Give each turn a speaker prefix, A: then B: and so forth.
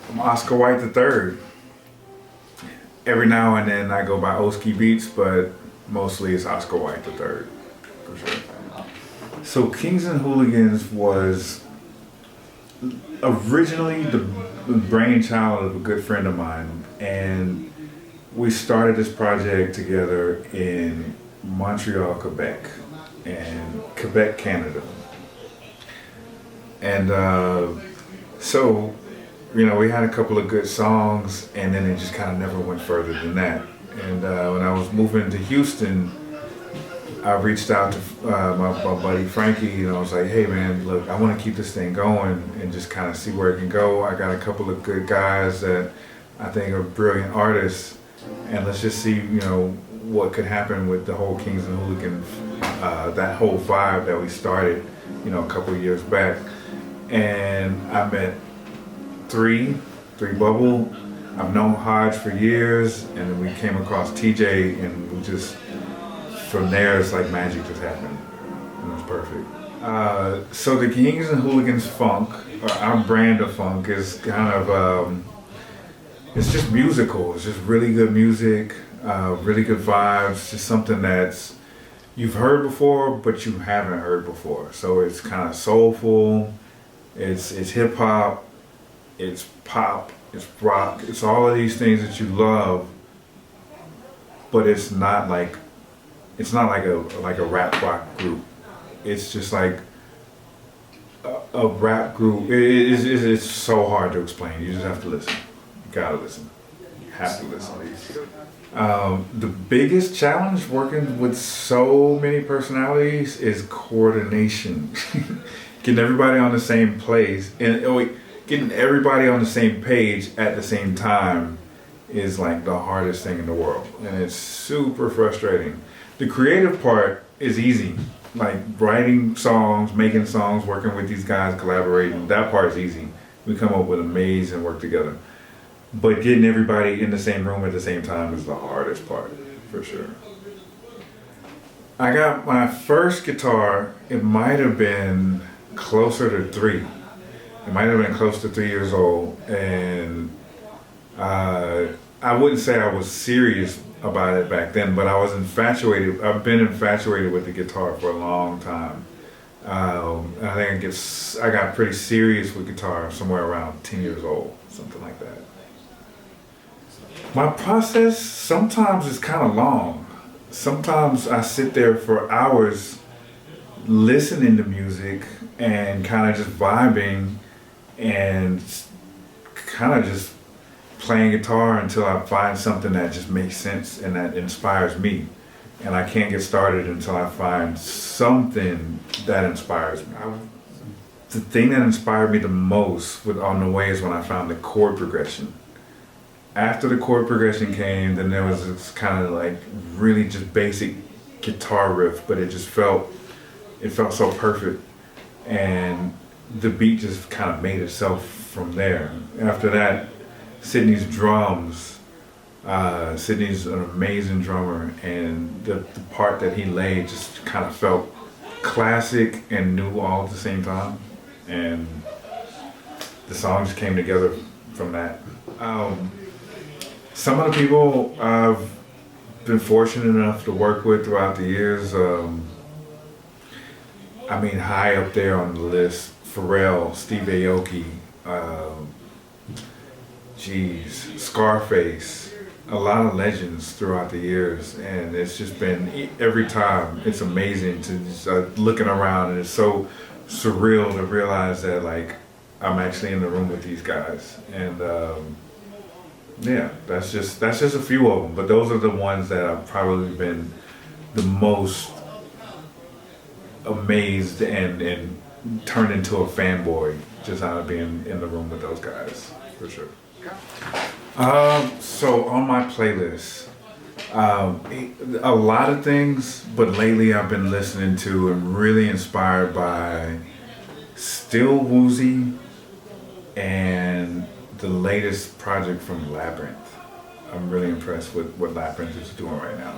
A: I'm Oscar White the Third. Every now and then I go by Oski Beats, but mostly it's Oscar White the Third, for sure. So Kings and Hooligans was originally the brainchild of a good friend of mine, and we started this project together in Montreal, Quebec, and Quebec, Canada. And so, we had a couple of good songs, and then it just kind of never went further than that. And when I was moving to Houston, I reached out to my buddy Frankie, and I was like, hey man, look, I want to keep this thing going and just kind of see where it can go. I got a couple of good guys that I think are brilliant artists, and let's just see, what could happen with the whole Kings and Hooligans, that whole vibe that we started, a couple of years back. And I met Three Bubble. I've known Hodge for years, and we came across TJ, and we just, from there, it's like magic just happened, and it was perfect. So the Kings and Hooligans funk, or our brand of funk, is kind of, it's just musical. It's just really good music, really good vibes, just something that's you've heard before, but you haven't heard before. So it's kind of soulful, it's hip hop, it's pop, it's rock, it's all of these things that you love, but it's not like a rap rock group. It's just like a rap group. It's so hard to explain. You just have to listen. You gotta listen. You have to listen. The biggest challenge working with so many personalities is coordination. Getting everybody on the same place and getting everybody on the same page at the same time is like the hardest thing in the world, and it's super frustrating. The creative part is easy, like writing songs, making songs, working with these guys, collaborating. That part is easy. We come up with amazing work together. But getting everybody in the same room at the same time is the hardest part, for sure. I got my first guitar, it might have been closer to 3. It might have been close to 3 years old, and I wouldn't say I was serious about it back then, but I was infatuated. I've been infatuated with the guitar for a long time. I think I got pretty serious with guitar somewhere around 10 years old, something like that. My process sometimes is kind of long. Sometimes I sit there for hours listening to music and kind of just vibing and kind of just playing guitar until I find something that just makes sense and that inspires me. And I can't get started until I find something that inspires me. The thing that inspired me the most on the way is when I found the chord progression. After the chord progression came, then there was this kind of like really just basic guitar riff, but it felt so perfect. And the beat just kind of made itself from there. After that, Sydney's drums. Sydney's an amazing drummer, and the part that he laid just kind of felt classic and new all at the same time. And the songs came together from that. Some of the people I've been fortunate enough to work with throughout the years, high up there on the list, Pharrell, Steve Aoki, Scarface, a lot of legends throughout the years, and it's just been, every time, it's amazing to just looking around, and it's so surreal to realize that like I'm actually in the room with these guys, and yeah, that's just a few of them, but those are the ones that I've probably been the most amazed and turned into a fanboy just out of being in the room with those guys, for sure. So on my playlist, a lot of things, but lately I've been listening to and really inspired by Still Woozy and the latest project from Labyrinth. I'm really impressed with what Labyrinth is doing right now.